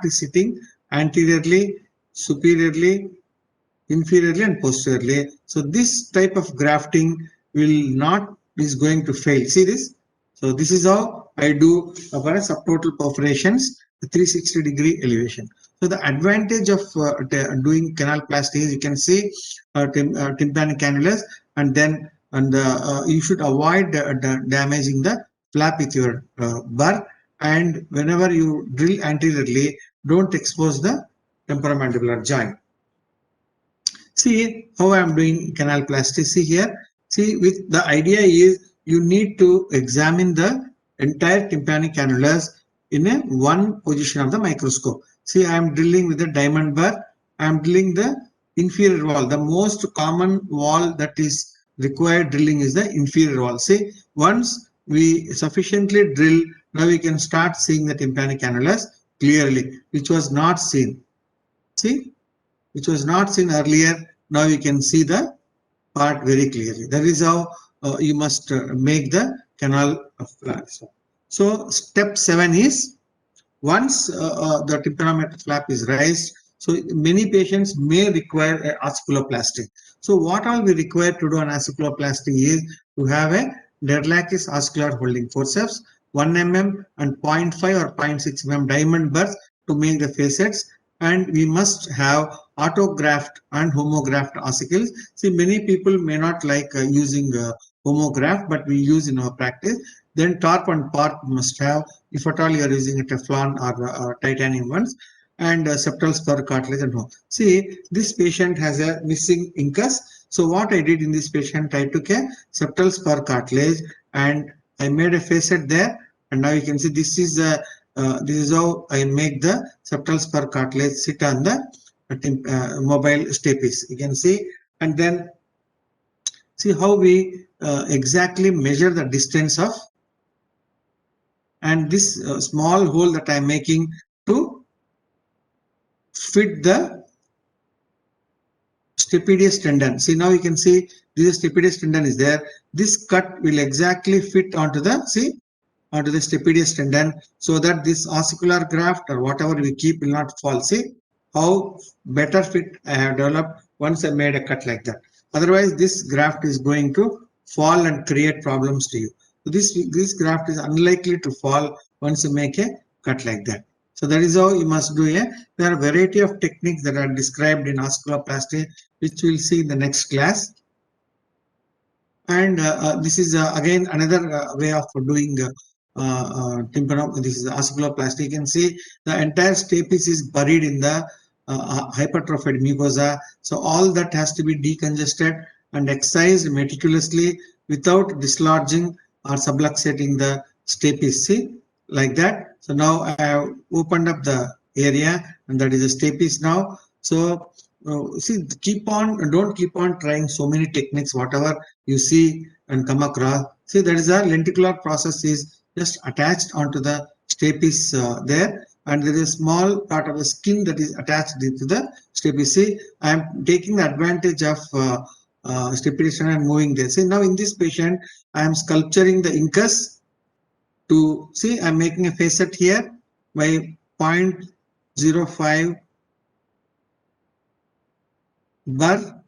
is sitting anteriorly, superiorly, inferiorly and posteriorly. So this type of grafting is going to fail. See this? So this is how I do for a subtotal perforations, 360-degree elevation. So the advantage of doing canaloplasty is you can see tympanic annulus, and then you should avoid damaging the flap with your burr, and whenever you drill anteriorly, don't expose the temporomandibular joint. See how I am doing canaloplasty. See here. See, with the idea is you need to examine the entire tympanic annulus in a one position of the microscope. See, I am drilling with the diamond burr. I am drilling the inferior wall. The most common wall that is required drilling is the inferior wall. See, once we sufficiently drill, now we can start seeing the tympanic annulus clearly, which was not seen. See, which was not seen earlier. Now you can see the part very clearly. That is how you must make the canal of flaps. So step 7 is once the tympanometric flap is raised, so many patients may require a oculoplasty. So what all we require to do an oculoplasty is to have a Derlakis oscular holding forceps, 1 mm and 0.5 or 0.6 mm diamond burrs to make the facets, and we must have autograft and homograft ossicles. See, many people may not like using homograft, but we use in our practice. Then tarp and parp must have, if at all you are using a Teflon or titanium ones, and septal spur cartilage and all. See, this patient has a missing incus. So what I did in this patient, I took a septal spur cartilage and I made a facet there. And now you can see this is how I make the septal spur cartilage sit on the mobile stapes. You can see, and then see how we exactly measure the distance of, and this small hole that I am making to fit the stapedius tendon. See, now you can see this stapedius tendon is there. This cut will exactly fit onto the onto the stapedius tendon, so that this ossicular graft or whatever we keep will not fall. See how better fit I have developed once I made a cut like that. Otherwise, this graft is going to fall and create problems to you. So this graft is unlikely to fall once you make a cut like that. So that is how you must do it. There are a variety of techniques that are described in oculoplasty, which we'll see in the next class. And this is again another way of doing this is oculoplasty. You can see the entire stapes is buried in the hypertrophied mucosa. So all that has to be decongested and excised meticulously without dislodging or subluxating the stapes. See, like that. So now I have opened up the area, and that is the stapes now. So see, don't keep on trying so many techniques, whatever you see and come across. See, that is a lenticular process is just attached onto the stapes there, and there is a small part of the skin that is attached to the stapes. See, I am taking the advantage of stapedius and moving there. See, now in this patient, I am sculpturing the incus to see. I am making a facet here by 0.05 burr,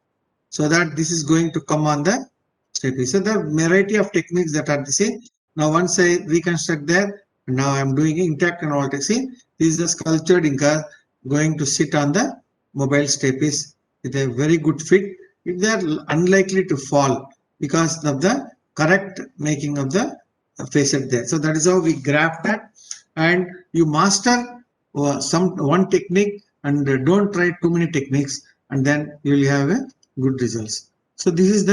so that this is going to come on the stapes. So there are a variety of techniques that are the same. Now once I reconstruct there, now I am doing intact and all. See, this is the sculptured incus going to sit on the mobile stapes with a very good fit. They are unlikely to fall because of the correct making of the facet there. So that is how we graft that, and you master one technique and don't try too many techniques, and then you will have a good results. So this is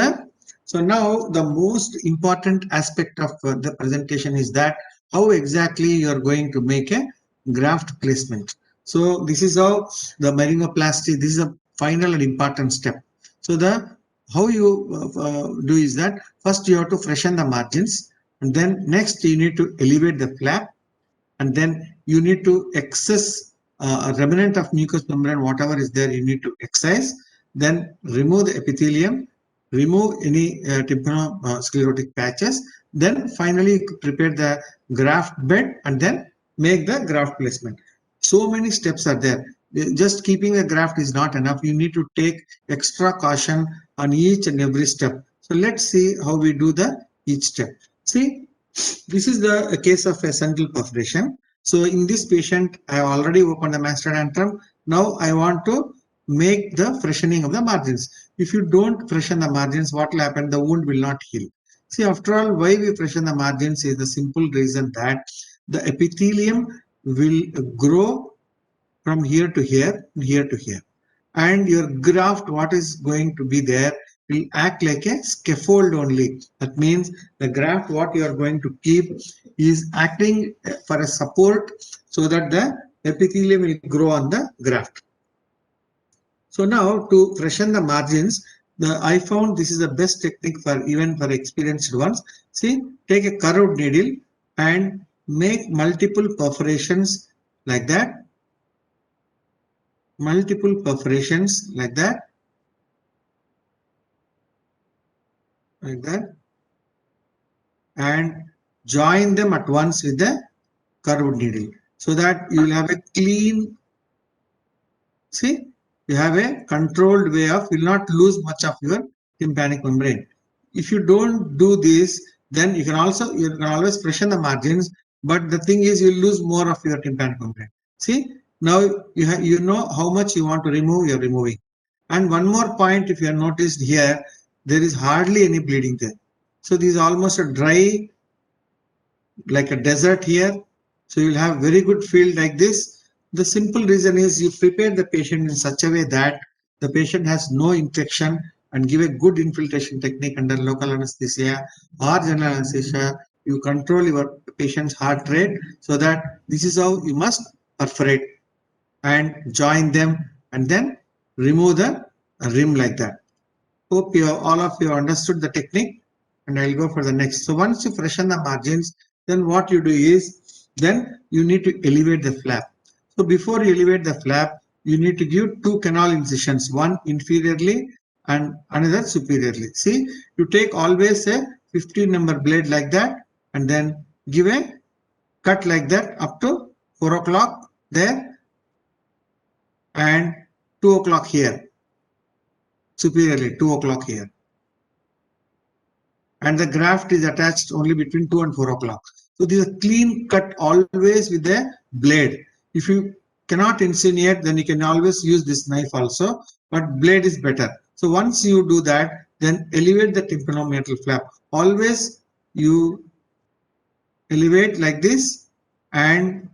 so now the most important aspect of the presentation is that how exactly you are going to make a graft placement. So this is how the myringoplasty, this is a final and important step. So how you do is that first you have to freshen the margins, and then next you need to elevate the flap, and then you need to excess a remnant of mucous membrane, whatever is there, you need to excise. Then remove the epithelium, remove any tympanosclerotic patches. Then finally prepare the graft bed and then make the graft placement. So many steps are there. Just keeping a graft is not enough. You need to take extra caution on each and every step. So let's see how we do the each step. See, this is the case of a central perforation. So in this patient, I already opened the mastoid antrum. Now I want to make the freshening of the margins. If you don't freshen the margins, what will happen? The wound will not heal. See, after all, why we freshen the margins is the simple reason that the epithelium will grow from here to here, here to here. And your graft, what is going to be there, will act like a scaffold only. That means the graft, what you are going to keep, is acting for a support so that the epithelium will grow on the graft. So now to freshen the margins, I found this is the best technique for even for experienced ones. See, take a curved needle and make multiple perforations like that. Multiple perforations like that. Like that, and join them at once with the curved needle so that you will have a clean, see, you have a controlled way of, will not lose much of your tympanic membrane. If you don't do this, then you can always freshen the margins, but the thing is you lose more of your tympanic membrane. See, now you know how much you want to remove, you're removing. And one more point, if you have noticed here, there is hardly any bleeding there. So this is almost a dry, like a desert here. So you'll have very good field like this. The simple reason is you prepare the patient in such a way that the patient has no infection and give a good infiltration technique under local anesthesia or general anesthesia. You control your patient's heart rate so that this is how you must perforate and join them and then remove the rim like that. Hope all of you understood the technique, and I'll go for the next. So once you freshen the margins, then what you do is, then you need to elevate the flap. So before you elevate the flap, you need to give two canal incisions, one inferiorly and another superiorly. See, you take always a 15 number blade like that and then give a cut like that up to 4 o'clock there and 2 o'clock here. Superiorly 2 o'clock here, and the graft is attached only between 2 and 4 o'clock. So this is a clean cut always with a blade. If you cannot insinuate, then you can always use this knife also, but blade is better. So once you do that, then elevate the tympanomeatal flap. Always you elevate like this and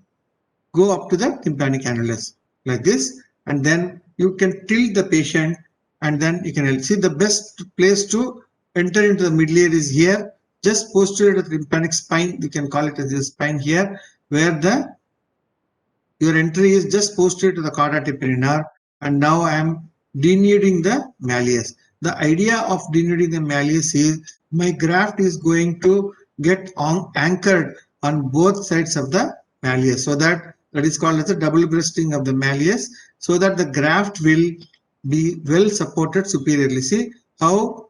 go up to the tympanic annulus like this, and then you can tilt the patient. And then you can see the best place to enter into the middle ear is here, just posterior to the tympanic spine. You can call it as the spine here, where your entry is just posterior to the chorda tympani nerve. And now I am denuding the malleus. The idea of denuding the malleus is my graft is going to get anchored on both sides of the malleus, so that is called as the double breasting of the malleus, so that the graft will be well supported superiorly. See how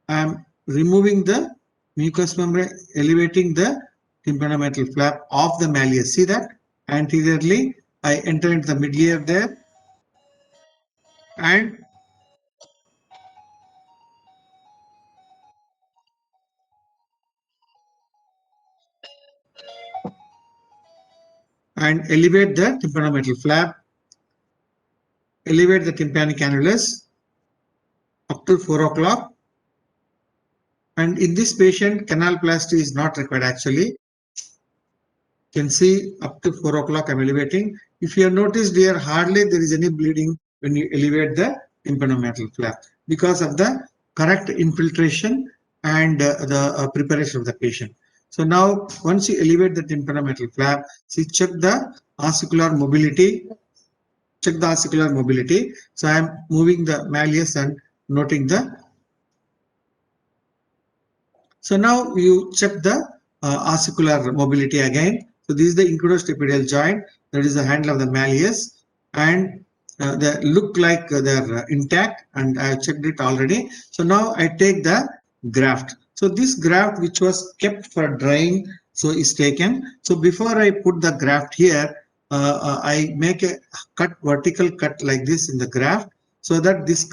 I am removing the mucous membrane, elevating the tympanomeatal flap of the malleus. See that anteriorly I enter into the middle ear there and elevate the tympanomeatal flap, elevate the tympanic annulus up to 4 o'clock. And in this patient, canaloplasty is not required actually. You can see up to 4 o'clock I'm elevating. If you have noticed here, hardly there is any bleeding when you elevate the tympanomeatal flap because of the correct infiltration and the preparation of the patient. So now once you elevate the tympanomeatal flap, see, check the ossicular mobility. Check the ossicular mobility. So I am moving the malleus and noting the. So now you check the ossicular mobility again. So this is the incudostapedial joint. That is the handle of the malleus, and they look like they're intact, and I have checked it already. So now I take the graft. So this graft which was kept for drying, so is taken. So before I put the graft here, I make a vertical cut like this in the graft, so that this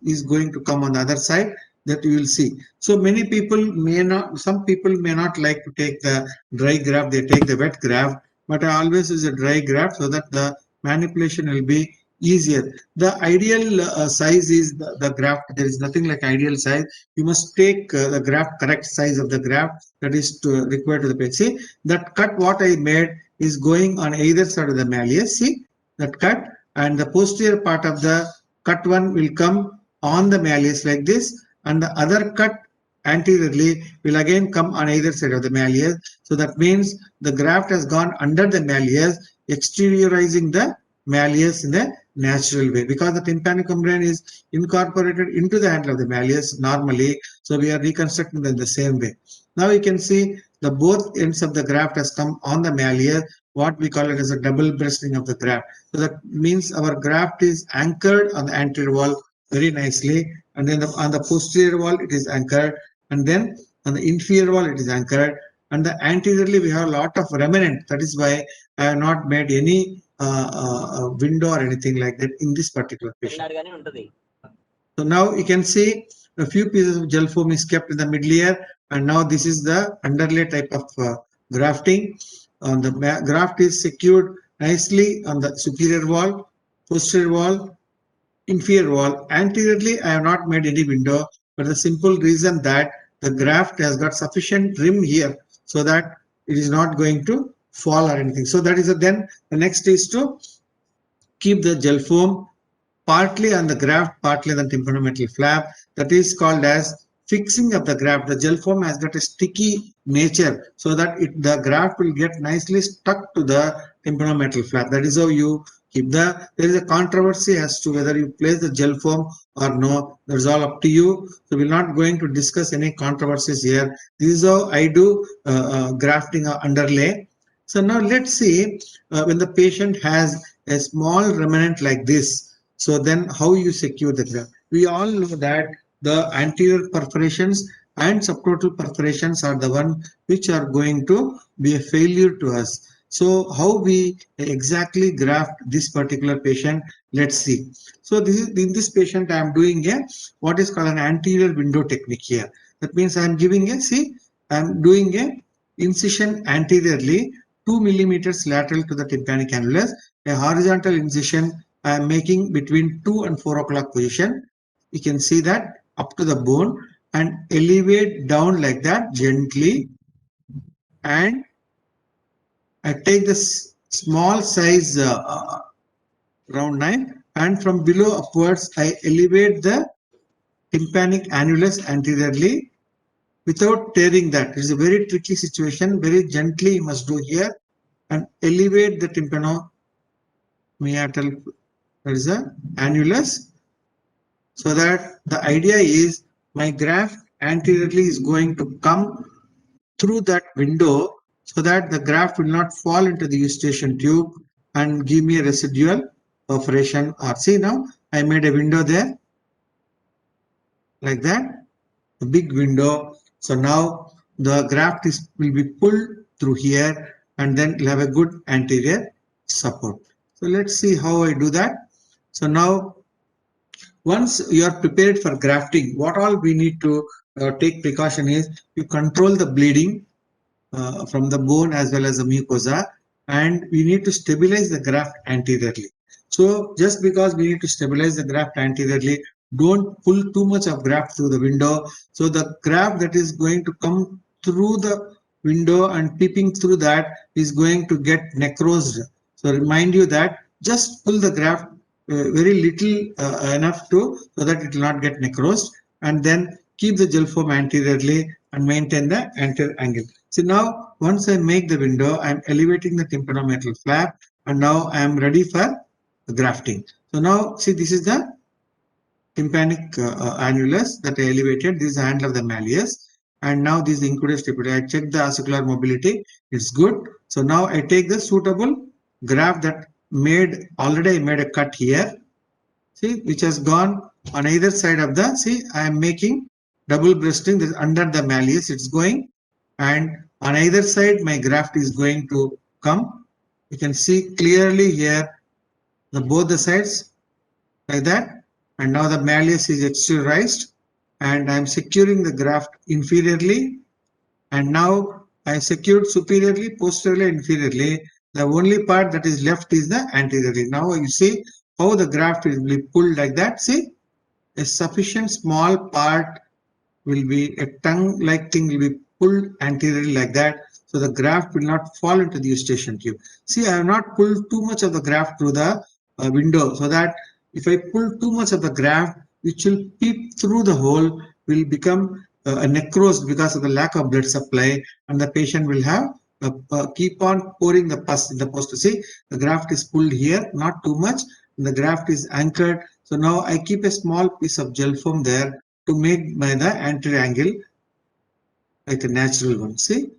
is going to come on the other side, that you will see. So some people may not like to take the dry graft, they take the wet graft, but I always use a dry graft so that the manipulation will be easier. The ideal size is the graft. There is nothing like ideal size. You must take the graft, correct size of the graft that is required to the patient. See, that cut what I made is going on either side of the malleus. See that cut, and the posterior part of the cut one will come on the malleus like this, and the other cut anteriorly will again come on either side of the malleus. So that means the graft has gone under the malleus, exteriorizing the malleus in the natural way, because the tympanic membrane is incorporated into the handle of the malleus normally. So we are reconstructing them the same way. Now you can see the both ends of the graft has come on the malleus, what we call it as a double breasting of the graft. So that means our graft is anchored on the anterior wall very nicely, and then on the posterior wall it is anchored, and then on the inferior wall it is anchored, and the anteriorly we have a lot of remnant. That is why I have not made any window or anything like that in this particular patient. So now you can see a few pieces of gel foam is kept in the middle here, and now this is the underlay type of grafting. The graft is secured nicely on the superior wall, posterior wall, inferior wall. Anteriorly, I have not made any window, for the simple reason that the graft has got sufficient rim here so that it is not going to fall or anything. So that is then the next is to keep the gel foam partly on the graft, partly on the tympanometal flap. That is called as fixing of the graft. The gel foam has got a sticky nature, so that the graft will get nicely stuck to the tympanometal flap. That is how you keep there is a controversy as to whether you place the gel foam or no. That's all up to you. So we're not going to discuss any controversies here. This is how I do grafting or underlay. So now let's see when the patient has a small remnant like this. So then how you secure the graft? We all know that the anterior perforations and subtotal perforations are the one which are going to be a failure to us. So how we exactly graft this particular patient? Let's see. So this is in this patient I am doing a what is called an anterior window technique here. That means I am giving a I am doing a incision anteriorly 2 millimeters lateral to the tympanic annulus, a horizontal incision I am making between 2 and 4 o'clock position. You can see that up to the bone, and elevate down like that gently, and I take this small size round knife, and from below upwards I elevate the tympanic annulus anteriorly without tearing that. It is a very tricky situation. Very gently you must do here, and elevate the tympanomeatal, that is the annulus, so that the idea is my graft anteriorly is going to come through that window, so that the graft will not fall into the eustachian tube and give me a residual perforation. Or see, now I made a window there like that, a big window. So now the graft will be pulled through here, and then you'll have a good anterior support. So let's see how I do that. So now once you are prepared for grafting, what all we need to take precaution is you control the bleeding from the bone as well as the mucosa, and we need to stabilize the graft anteriorly. So just because we need to stabilize the graft anteriorly, don't pull too much of graft through the window. So the graft that is going to come through the window and peeping through that is going to get necrosed. So remind you that just pull the graft very little enough so that it will not get necrosed, and then keep the gel foam anteriorly and maintain the anterior angle. So now once I make the window, I am elevating the tympanometal flap, and now I am ready for grafting. So now see, this is the tympanic annulus that I elevated. This is the handle of the malleus, and now this is the included stipulated. I check the articular mobility, it's good. So now I take the suitable graft that already I made a cut here, see, which has gone on either side of the, see, I am making double breasting, this under the malleus it's going, and on either side my graft is going to come You can see clearly here both the sides like that, and now the malleus is exteriorized, and I am securing the graft inferiorly, and now I secured superiorly, posteriorly, inferiorly. The only part that is left is the anteriorly. Now you see how the graft will be pulled like that. See, a sufficient small part will be, a tongue-like thing will be pulled anteriorly like that. So the graft will not fall into the eustachian tube. See, I have not pulled too much of the graft through the window, so that if I pull too much of the graft, which will peep through the hole, will become a necrosis because of the lack of blood supply, and the patient will have keep on pouring the pus in the post. See, the graft is pulled here, not too much, and the graft is anchored. So now I keep a small piece of gel foam there to make by the anterior angle like a natural one. See,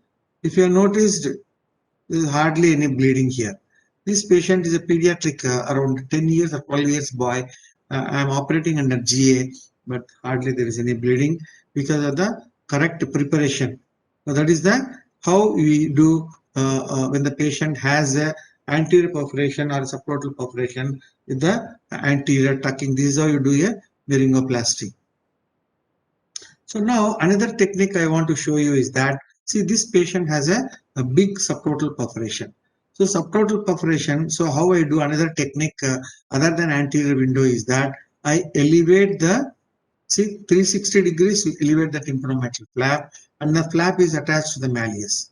if you have noticed, there is hardly any bleeding here. This patient is a pediatric, around 10 years or 12 years boy. I am operating under GA, but hardly there is any bleeding because of the correct preparation. So that is the how we do when the patient has a anterior perforation or a subtotal perforation with the anterior tucking. This is how you do a myringoplasty. So now another technique I want to show you is that, see, this patient has a big subtotal perforation. So subtotal perforation, so how I do another technique other than anterior window is that I elevate the, see, 360 degrees, we elevate the tympanomeatal flap, and the flap is attached to the malleus.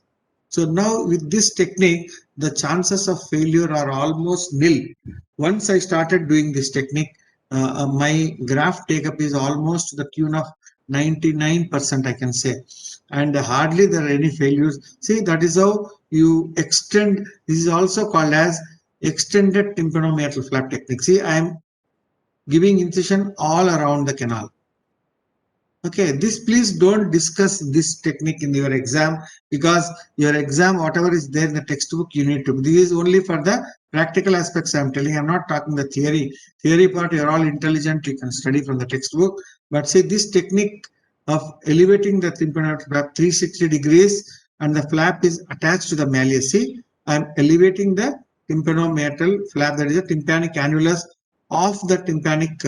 So now with this technique, the chances of failure are almost nil. Once I started doing this technique, my graft take-up is almost to the tune of 99%, I can say. And hardly there are any failures. See, that is how you extend. This is also called as extended tympanomeatal flap technique. See, I am giving incision all around the canal. Okay, this, please don't discuss this technique in your exam, because your exam, whatever is there in the textbook, you need to. This is only for the practical aspects I'm telling. I'm not talking the theory. Theory part, you're all intelligent, you can study from the textbook. But see, this technique of elevating the tympanoid flap 360 degrees and the flap is attached to the malleus. See, I'm elevating the tympanomeatal flap, that is the tympanic annulus of the tympanic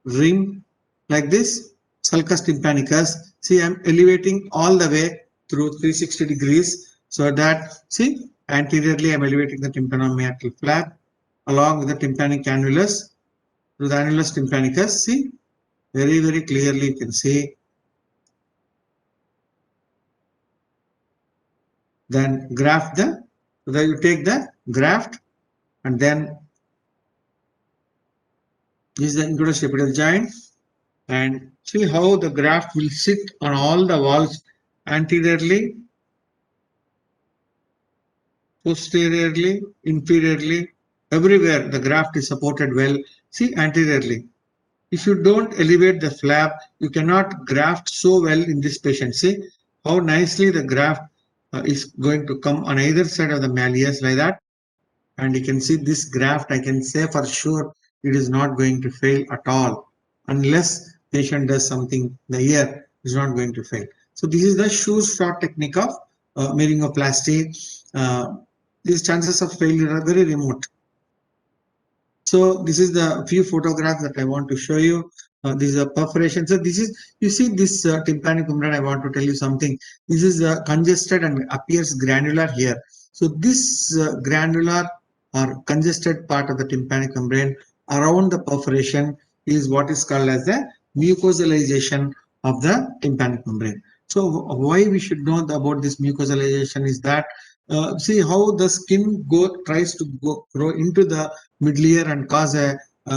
rim like this, sulcus tympanicus. See, I'm elevating all the way through 360 degrees, so that, see, anteriorly I'm elevating the tympanomeatal flap along with the tympanic annulus through the annulus tympanicus. See, very, very clearly you can see. Then graft the, so that you take the graft, and then this is the includostapetal joint, and see how the graft will sit on all the walls anteriorly, posteriorly, inferiorly, everywhere the graft is supported well. See, anteriorly. If you don't elevate the flap, you cannot graft so well in this patient. See how nicely the graft is going to come on either side of the malleus like that. And you can see this graft, I can say for sure it is not going to fail at all. Unless patient does something, the ear is not going to fail. So this is the shoe shot technique of myringoplasty. These chances of failure are very remote. So this is the few photographs that I want to show you. This is a perforation. So this is, you see this tympanic membrane, I want to tell you something. This is congested and appears granular here. So this granular or congested part of the tympanic membrane around the perforation is what is called as the mucosalization of the tympanic membrane. So why we should know about this mucosalization is that, see how the skin tries to grow into the middle ear and cause a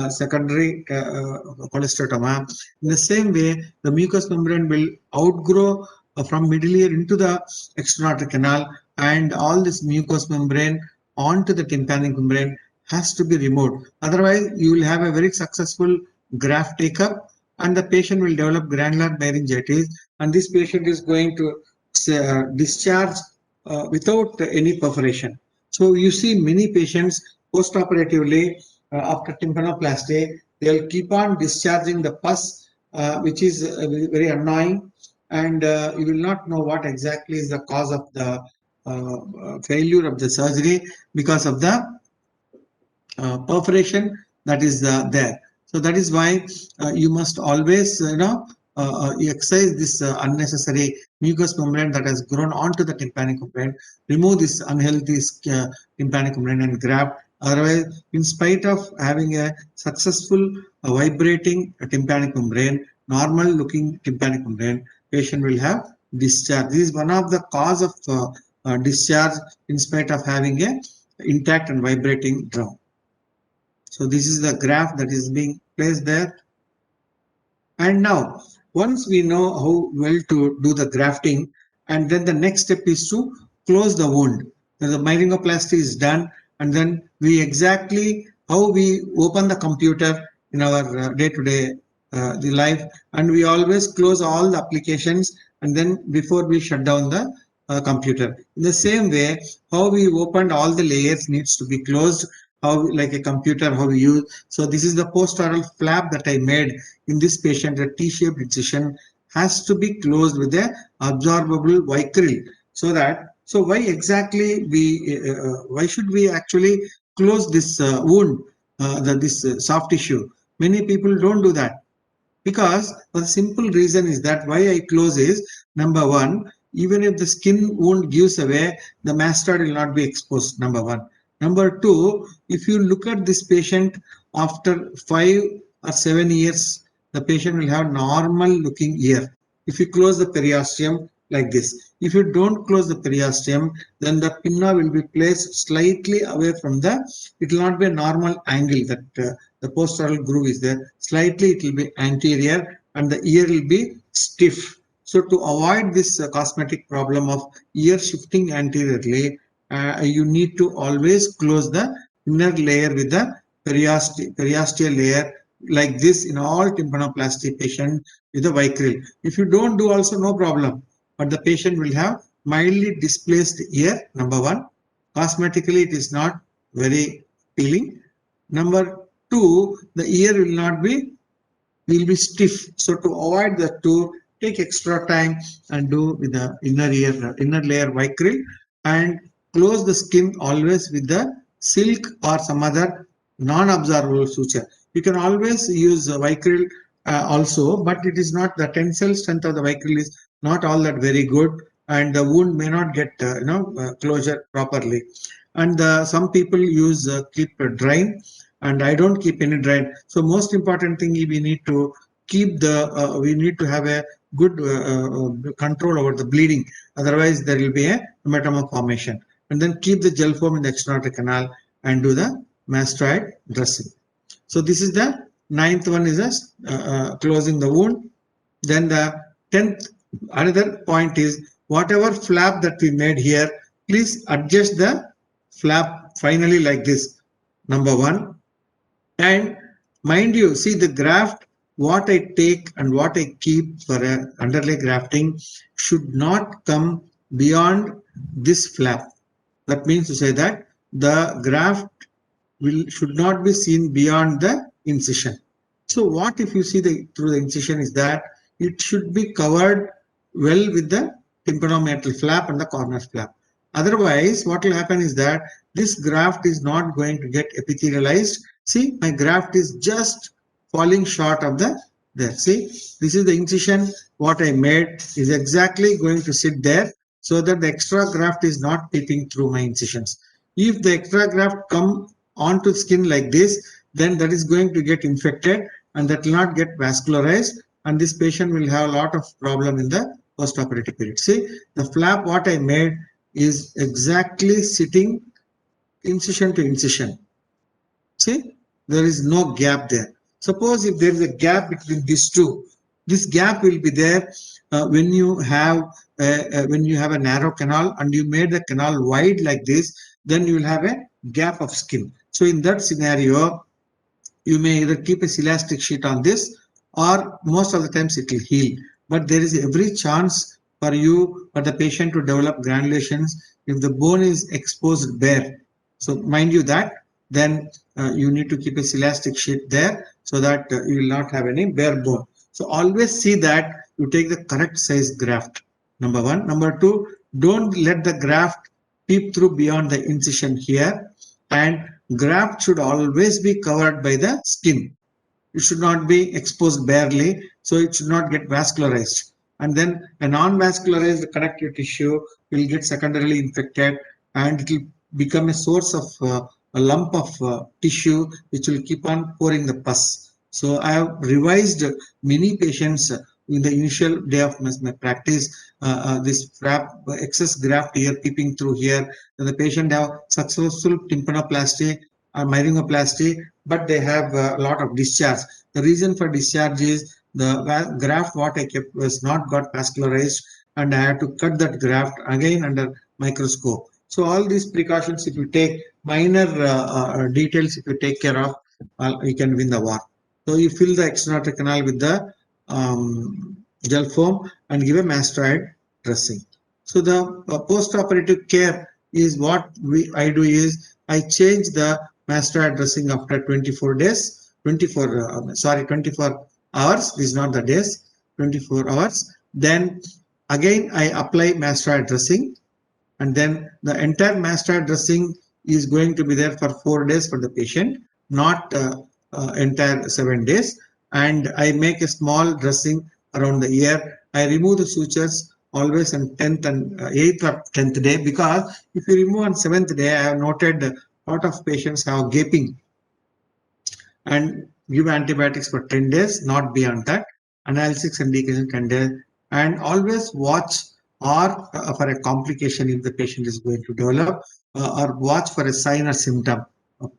secondary cholesteatoma. In the same way, the mucous membrane will outgrow from middle ear into the external canal, and all this mucous membrane onto the tympanic membrane has to be removed. Otherwise, you will have a very successful graft take-up, and the patient will develop granular myringitis, and this patient is going to discharge without any perforation. So you see many patients post-operatively after tympanoplasty, they'll keep on discharging the pus, which is very annoying, and you will not know what exactly is the cause of the failure of the surgery because of the perforation that is there. So that is why you must always exercise this unnecessary mucous membrane that has grown onto the tympanic membrane, remove this unhealthy tympanic membrane and graft. Otherwise, in spite of having a successful vibrating tympanic membrane, normal looking tympanic membrane, patient will have discharge. This is one of the cause of discharge in spite of having a intact and vibrating drum. So this is the graph that is being placed there. And now, once we know how well to do the grafting, and then the next step is to close the wound. Then the myringoplasty is done, and then we exactly how we open the computer in our day-to-day the life, and we always close all the applications, and then before we shut down the computer. In the same way, how we opened all the layers needs to be closed. How like a computer, how we use. So this is the post-oral flap that I made in this patient. A T-shaped incision has to be closed with a absorbable vicryl. So why exactly why should we actually close this wound, this soft tissue? Many people don't do that, because the simple reason is that why I close is, number one, even if the skin wound gives away, the mastoid will not be exposed, number one. Number two, if you look at this patient after 5 or 7 years, the patient will have normal looking ear. If you close the periosteum like this. If you don't close the periosteum, then the pinna will be placed slightly away from it will not be a normal angle that the post-oral groove is there. Slightly it will be anterior and the ear will be stiff. So to avoid this cosmetic problem of ear shifting anteriorly, you need to always close the inner layer with the periosteal layer like this in all tympanoplasty patient with a vicryl. If you don't do also, no problem, but the patient will have mildly displaced ear, number one. Cosmetically, it is not very appealing. Number two, the ear will be stiff. So to avoid the two, take extra time and do with the inner layer vicryl, and close the skin always with the silk or some other non-absorbable suture. You can always use vicryl also, but it is not, the tensile strength of the vicryl is not all that very good, and the wound may not get closure properly. And some people use keep a drain, and I don't keep any drain. So most important thing is we need to keep we need to have a good control over the bleeding. Otherwise, there will be a hematoma formation. And then keep the gel foam in the external canal and do the mastoid dressing. So this is the ninth one, is closing the wound. Then the 10th, another point is, whatever flap that we made here, please adjust the flap finally like this, number one. And mind you, see the graft, what I take and what I keep for underlay grafting should not come beyond this flap. That means to say that the graft should not be seen beyond the incision. So what if you see through the incision is that it should be covered well with the tympanomeatal flap and the corner flap. Otherwise, what will happen is that this graft is not going to get epithelialized. See, my graft is just falling short of there. See, this is the incision. What I made is exactly going to sit there, so that the extra graft is not peeping through my incisions. If the extra graft come onto skin like this, then that is going to get infected and that will not get vascularized, and this patient will have a lot of problem in the post-operative period. See, the flap what I made is exactly sitting incision to incision. See, there is no gap there. Suppose if there is a gap between these two, this gap will be there when you have a narrow canal and you made the canal wide like this, then you will have a gap of skin. So in that scenario, you may either keep a elastic sheet on this, or most of the times it will heal. But there is every chance for the patient to develop granulations if the bone is exposed bare. So mind you that, then you need to keep a elastic sheet there so that you will not have any bare bone. So always see that you take the correct size graft, number one. Number two, don't let the graft peep through beyond the incision here, and graft should always be covered by the skin. It should not be exposed barely, so it should not get vascularized. And then a non-vascularized connective tissue will get secondarily infected, and it will become a source of a lump of tissue which will keep on pouring the pus. So I have revised many patients in the initial day of my practice. This excess graft here peeping through here, and the patient have successful tympanoplasty or myringoplasty, but they have a lot of discharge. The reason for discharge is the graft what I kept was not got vascularized, and I had to cut that graft again under microscope. So all these precautions, if you take minor details, if you take care of, you can win the war. So you fill the external canal with the gel foam and give a mastoid dressing. So the post-operative care is what I do is I change the mastoid dressing after 24 days, 24 hours. This is not the days, 24 hours. Then again I apply mastoid dressing, and then the entire mastoid dressing is going to be there for 4 days for the patient, not entire 7 days. And I make a small dressing around the ear. I remove the sutures always on 10th and 8th or 10th day, because if you remove on 7th day, I have noted a lot of patients have gaping, and give antibiotics for 10 days, not beyond that. Analysis and decantation 10 days, and always watch or for a complication if the patient is going to develop, or watch for a sign or symptom.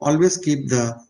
Always keep the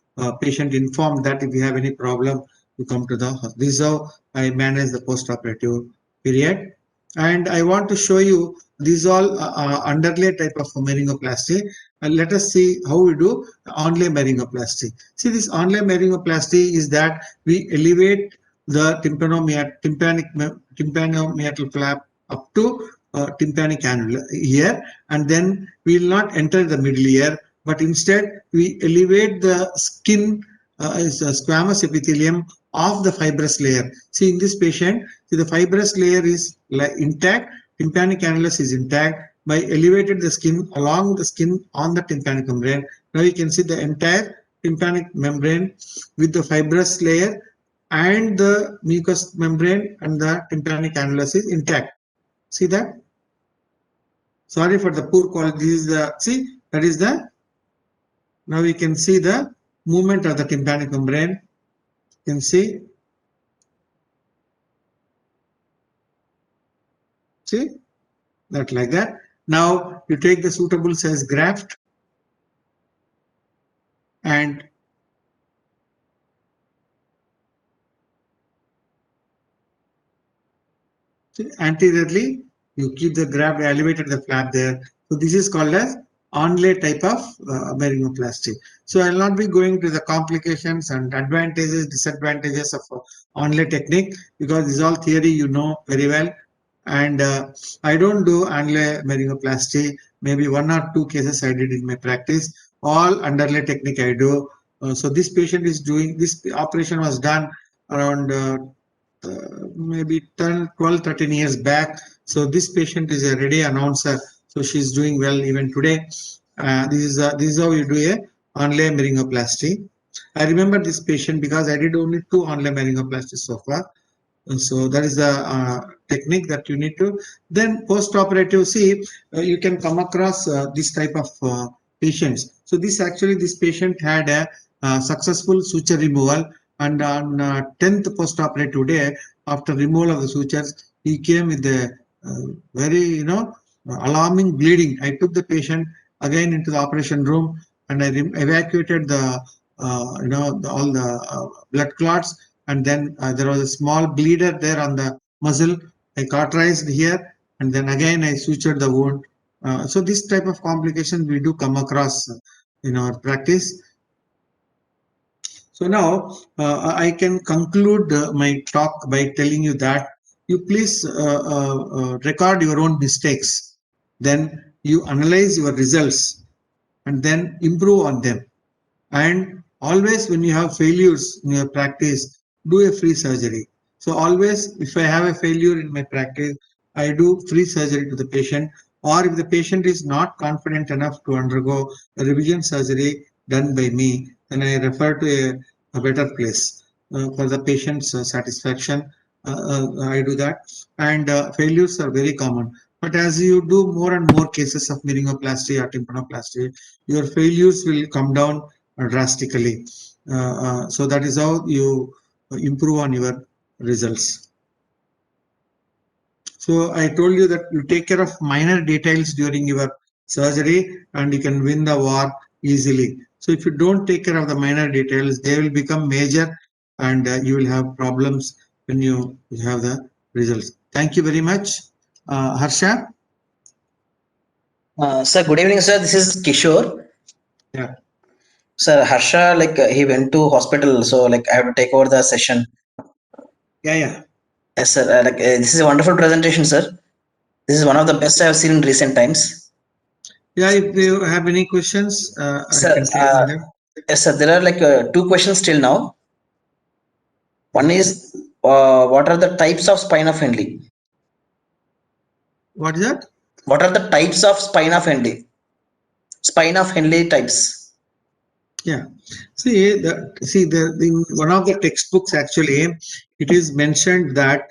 patient informed that if you have any problem, you come to the hospital. This is how I manage the post-operative period. And I want to show you these all underlay type of myringoplasty. And let us see how we do onlay myringoplasty. See, this onlay myringoplasty is that we elevate the tympanomeatal flap up to tympanic cannula here, and then we will not enter the middle ear, but instead we elevate the skin squamous epithelium of the fibrous layer. See, in this patient, see, the fibrous layer is intact, tympanic annulus is intact. By elevated the skin along the skin on the tympanic membrane, now you can see the entire tympanic membrane with the fibrous layer and the mucous membrane and the tympanic annulus is intact. See that? Sorry for the poor quality. This is the, see, that is the, now we can see the movement of the tympanic membrane. You can see that like that. Now you take the suitable size graft and anteriorly you keep the graft elevated the flap there. So this is called as onlay type of myringoplasty. So I will not be going to the complications and advantages, disadvantages of onlay technique, because this is all theory you know very well. And I don't do onlay myringoplasty. Maybe 1 or 2 cases I did in my practice. All underlay technique I do. So this patient is doing, this operation was done around maybe 12, 13 years back. So this patient is a Reddy announcer. So she's doing well even today. This is how you do a onlay myringoplasty. I remember this patient because I did only 2 onlay myringoplasties so far. And so that is the technique that you need to. Then post-operative, see, you can come across this type of patients. So this patient had a successful suture removal, and on 10th post-operative day, after removal of the sutures, he came with a very alarming bleeding. I took the patient again into the operation room, and I evacuated the all the blood clots, and then there was a small bleeder there on the muscle. I cauterized here, and then again I sutured the wound. So this type of complications we do come across in our practice. So now I can conclude my talk by telling you that you please record your own mistakes. Then you analyze your results and then improve on them. And always when you have failures in your practice, do a free surgery. So always if I have a failure in my practice, I do free surgery to the patient. or if the patient is not confident enough to undergo a revision surgery done by me, then I refer to a better place for the patient's satisfaction. I do that, and failures are very common. But as you do more and more cases of myringoplasty or tympanoplasty, your failures will come down drastically. So that is how you improve on your results. So I told you that you take care of minor details during your surgery and you can win the war easily. So if you don't take care of the minor details, they will become major and you will have problems when you have the results. Thank you very much. Harsha? Sir, good evening, sir. This is Kishore. Yeah. Sir, Harsha, he went to hospital, so I have to take over the session. Yeah. Yes, sir. This is a wonderful presentation, sir. This is one of the best I have seen in recent times. Yeah, if you have any questions, Sir, I can take on them. yes, sir. There are two questions till now. One is, what are the types of spina Findlay? What is that? What are the types of spina Findlay? Spina Findlay types. Yeah. See, in one of the textbooks actually, it is mentioned that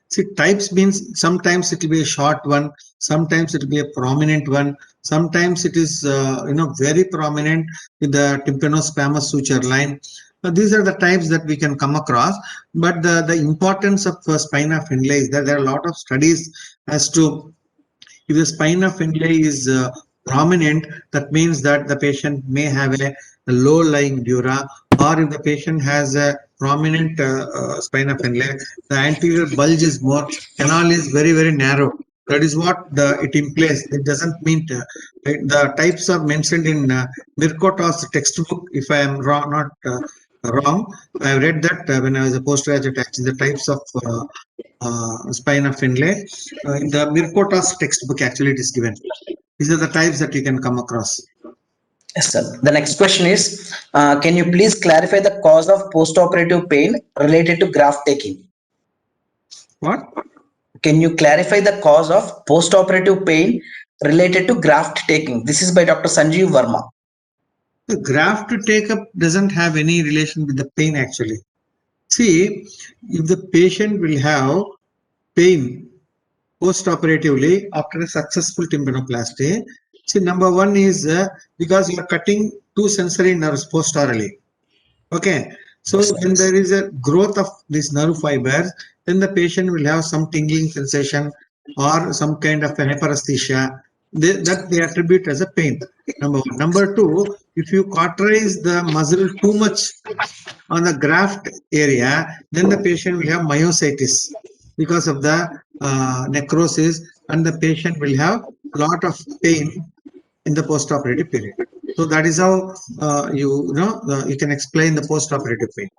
see, types means sometimes it will be a short one, sometimes it will be a prominent one, sometimes it is very prominent with the tympanospamous suture line. These are the types that we can come across, but the importance of spina Findlay is that there are a lot of studies as to if the spina Findlay is prominent, that means that the patient may have a low-lying dura, or if the patient has a prominent spina Findlay, the anterior bulge is more, canal is very, very narrow. That is what it implies. It doesn't mean the types are mentioned in Mirkota's textbook. If I am wrong, not wrong, I read that when I was a postgraduate. Actually, the types of spina Findlay. In the Mirkota's textbook, actually, it is given. These are the types that you can come across. Yes, sir. The next question is, can you please clarify the cause of post-operative pain related to graft taking? What? Can you clarify the cause of post-operative pain related to graft taking? This is by Dr. Sanjeev Verma. The graft to take up doesn't have any relation with the pain, actually. See, if the patient will have pain post-operatively after a successful tympanoplasty, see, number one is because you are cutting two sensory nerves posteriorly. Okay, so when there is a growth of these nerve fibers, then the patient will have some tingling sensation or some kind of a hyperesthesia that they attribute as a pain. Number one. Number two, if you cauterize the muscle too much on the graft area, then the patient will have myositis because of the necrosis, and the patient will have a lot of pain in the post-operative period. So that is how you can explain the post-operative pain.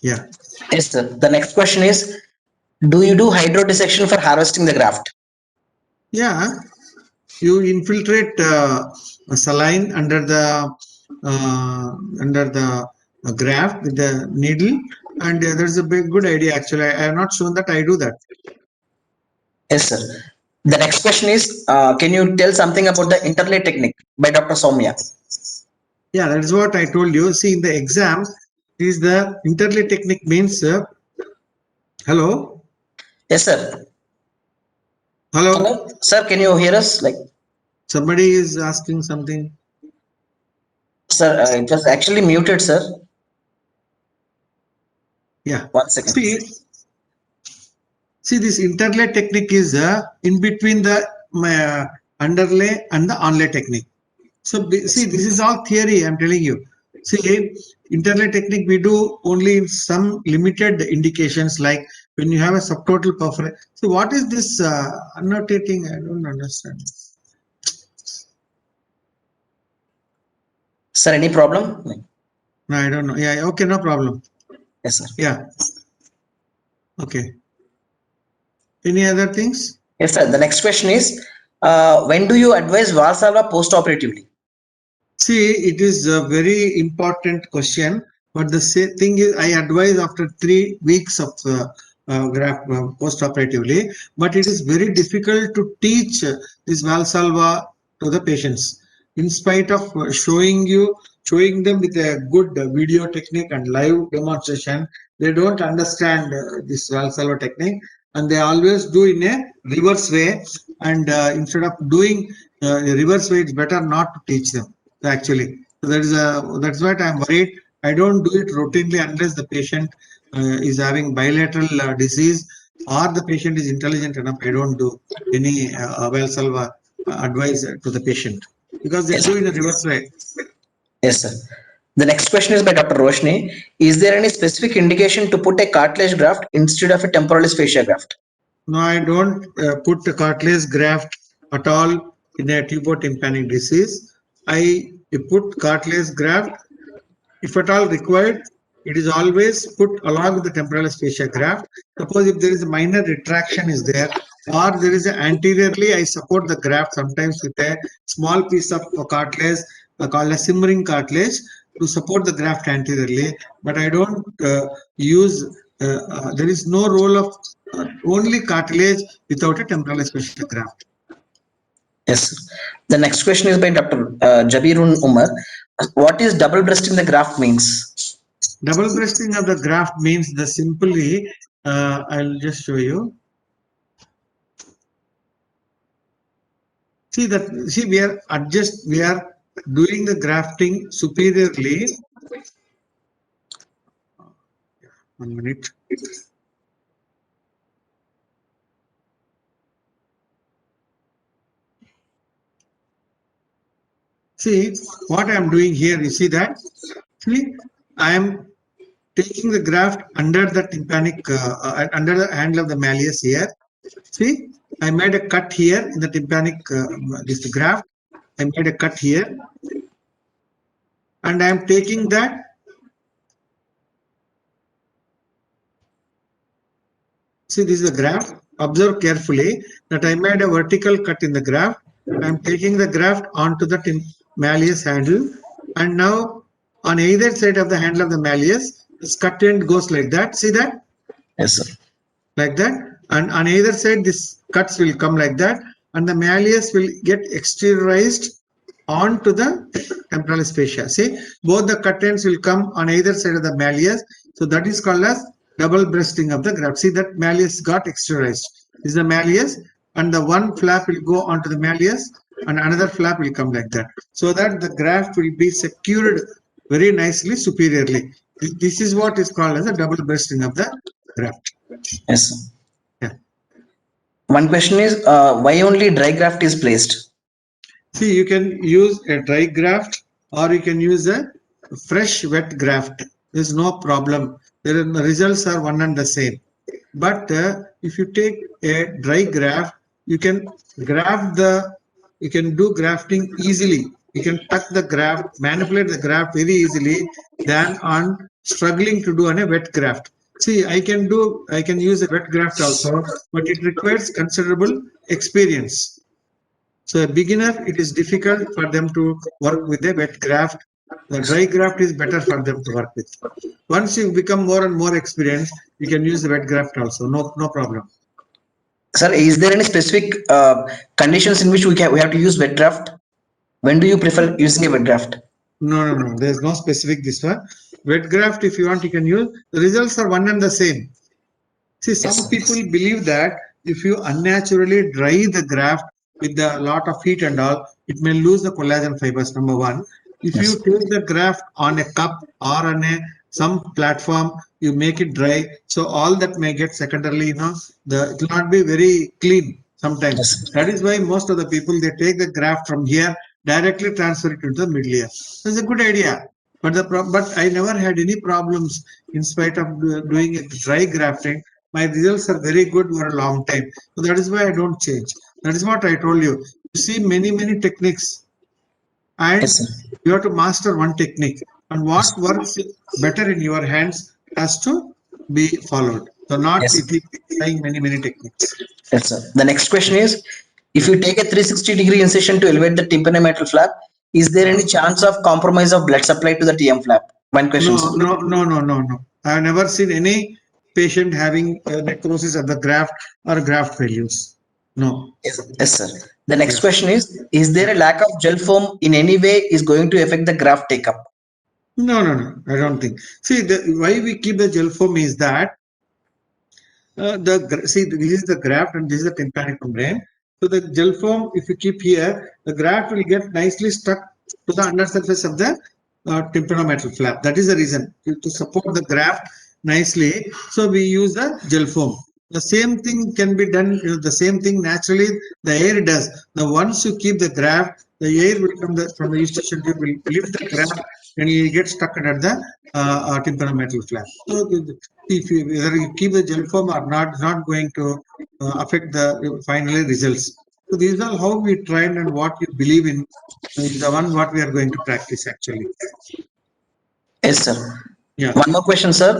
Yeah. Yes, sir. The next question is, do you do hydrodissection for harvesting the graft? Yeah. You infiltrate a saline under the graft with the needle, and there's a big good idea. Actually, I have not shown that I do that. Yes, sir. The next question is, can you tell something about the interlay technique by Dr. Soumya? Yeah, that is what I told you. See, in the exam, is the interlay technique means. Hello. Yes, sir. Hello. Hello, sir. Can you hear us? Somebody is asking something. Sir, it was actually muted, sir. Yeah. 1 second. See, this interlay technique is in between the underlay and the onlay technique. So, see, this is all theory, I'm telling you. See, interlay technique we do only in some limited indications, like when you have a subtotal perforation. So, what is this annotating? I don't understand. Sir, any problem? No, I don't know. Yeah, okay, no problem. Yes, sir. Yeah. Okay. Any other things? Yes, sir. The next question is, when do you advise Valsalva post-operatively? See, it is a very important question, but the thing is, I advise after 3 weeks of graft post-operatively, but it is very difficult to teach this Valsalva to the patients. In spite of showing them with a good video technique and live demonstration, they don't understand this Valsalva technique, and they always do in a reverse way. And instead of doing a reverse way, it's better not to teach them actually. So that's what I'm worried. I don't do it routinely unless the patient is having bilateral disease or the patient is intelligent enough. I don't do any Valsalva advice to the patient because they do in a reverse way. Yes, sir. The next question is by Dr. Roshni. Is there any specific indication to put a cartilage graft instead of a temporalis fascia graft? No, I don't put the cartilage graft at all in a tubotympanic disease. I put cartilage graft if at all required. It is always put along with the temporalis fascia graft. Suppose if there is a minor retraction is there, or there is a anteriorly, I support the graft sometimes with a small piece of cartilage called a simmering cartilage to support the graft anteriorly. But I don't use. There is no role of only cartilage without a temporalis fascia graft. Yes. The next question is by Dr. Jabirun Umar. What is double breasting the graft means? Double breasting of the graft means the simply, I'll just show you. See we are doing the grafting superiorly. 1 minute. See what I am doing here. You see that? See, I am taking the graft under the tympanic, under the handle of the malleus here. See, I made a cut here in the tympanic, this graft. I made a cut here, and I am taking that. See, this is the graft. Observe carefully that I made a vertical cut in the graft. I am taking the graft onto the malleus handle, and now on either side of the handle of the malleus, this cut end goes like that. See that? Yes, sir. Like that. And on either side, this cuts will come like that, and the malleus will get exteriorized onto the temporalis fascia. See, both the cut ends will come on either side of the malleus. So that is called as double breasting of the graft. See that malleus got exteriorized. This is the malleus, and the one flap will go onto the malleus, and another flap will come like that, so that the graft will be secured very nicely superiorly. This is what is called as a double breasting of the graft. Yes, sir. Yeah. One question is why only dry graft is placed? See, you can use a dry graft or you can use a fresh wet graft. There's no problem. The results are one and the same. But if you take a dry graft, you can you can do grafting easily. You can tuck the graft, manipulate the graft very easily than on struggling to do on a wet graft. See, I can use a wet graft also, but it requires considerable experience. So a beginner, it is difficult for them to work with a wet graft. The dry graft is better for them to work with. Once you become more and more experienced, you can use the wet graft also. No problem. Sir, is there any specific conditions in which we have to use wet graft? When do you prefer using a wet graft? No. There is no specific this one. Wet graft, if you want, you can use. The results are one and the same. See, some people believe that if you unnaturally dry the graft with a lot of heat and all, it may lose the collagen fibers, number one. If you take the graft on a cup or on some platform, you make it dry, so all that may get secondarily, it will not be very clean sometimes. That is why most of the people, they take the graft from here, directly transfer it to the middle ear. That's a good idea. But I never had any problems in spite of doing a dry grafting. My results are very good for a long time. So that is why I don't change. That is what I told you. You see many techniques, and you have to master one technique. And what works better in your hands has to be followed. So not if you trying many techniques. Yes, sir. The next question is, if you take a 360-degree incision to elevate the tympanomeatal flap, is there any chance of compromise of blood supply to the TM flap? One question. No. I have never seen any patient having necrosis of the graft or graft failures. No. Yes, sir. The next Yeah. question is there a lack of gel foam in any way is going to affect the graft take-up? No, no, no. I don't think. See, why we keep the gel foam is that see, this is the graft and this is the tympanic membrane. So the gel foam, if you keep here, the graft will get nicely stuck to the undersurface of the tympanometal flap. That is the reason to support the graft nicely. So we use the gel foam. The same thing can be done. The same thing naturally the air does. Now once you keep the graft, the air will from the eustachian tube will lift the graft and you get stuck under the tympanometal flap. So if you whether you keep the gel foam or not, it's not going to affect the final results. So these are how we train and what you believe in is the one what we are going to practice actually. Yes, sir. Yeah. One more question, sir.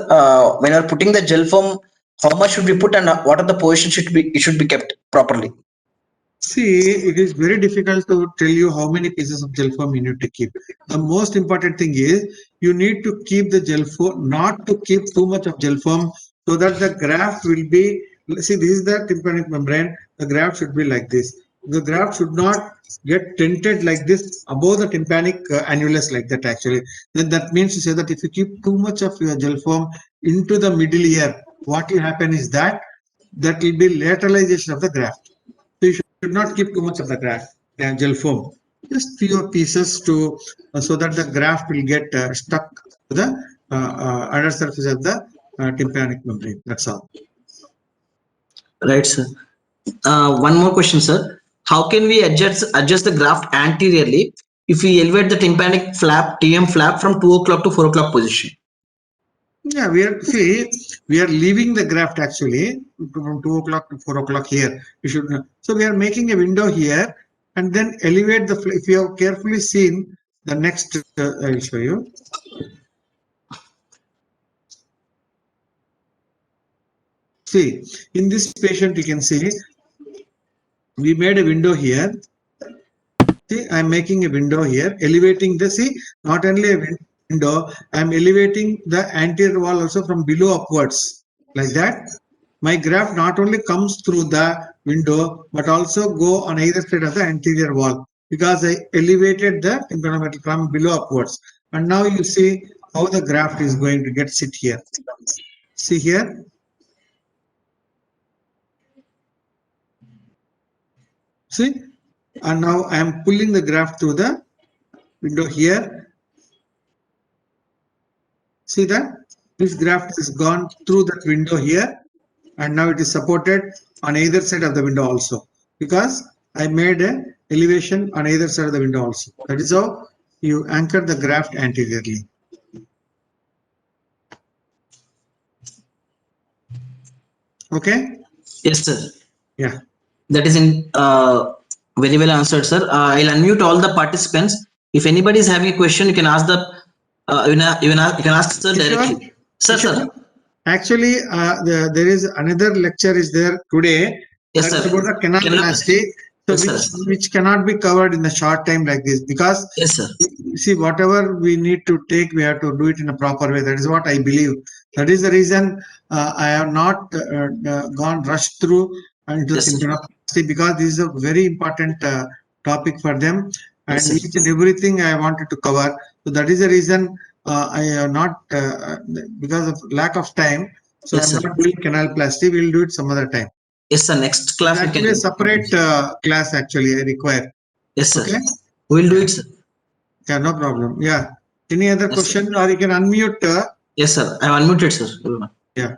When you're putting the gel foam, how much should we put and what are the positions should be kept properly? See, it is very difficult to tell you how many pieces of gel foam you need to keep. The most important thing is you need to keep the gel foam, not to keep too much of gel foam so that the graft will be, see, this is the tympanic membrane. The graft should be like this. The graft should not get tented like this above the tympanic annulus like that actually. Then that means to say that if you keep too much of your gel foam into the middle ear, what will happen is that will be lateralization of the graft. So you should not keep too much of the graft gel foam. Just fewer pieces to so that the graft will get stuck to the under surface of the tympanic membrane. That's all. Right, sir. One more question, sir. How can we adjust the graft anteriorly if we elevate the tympanic flap, TM flap from 2 o'clock to 4 o'clock position? Yeah, we are leaving the graft actually from 2 o'clock to 4 o'clock here. We should so we are making a window here and then elevate the. If you have carefully seen the next, I will show you. See, in this patient, you can see we made a window here. See, I'm making a window here, elevating the, see, not only a window, I'm elevating the anterior wall also from below upwards, like that. My graft not only comes through the window, but also go on either side of the anterior wall because I elevated the tympanometal from below upwards. And now you see how the graft is going to get sit here. See here. See, and now I am pulling the graft through the window here. See that this graft has gone through that window here and now it is supported on either side of the window also because I made a elevation on either side of the window also. That is how you anchor the graft anteriorly. Okay? Yes, sir. Yeah. That is very well answered, sir. I'll unmute all the participants. If anybody is having a question, you can ask you can ask sir directly. Sir. Actually, there is another lecture is there today. Yes, That's sir. about the canaloplasty. So Yes, which cannot be covered in a short time like this because yes, sir. See, whatever we need to take, we have to do it in a proper way. That is what I believe. That is the reason I have not gone rushed through into Yes, the because this is a very important topic for them, and Yes, each and everything I wanted to cover. So that is the reason I have not because of lack of time. So Yes, I'm sir. not doing canaloplasty. We'll do it some other time. Yes, sir. Next class It's actually a separate class. Actually, I require. Yes, sir. Okay. We'll do it, sir. Yeah, no problem. Yeah. Any other question or you can unmute? Yes, sir. I'm unmuted, sir. Yeah.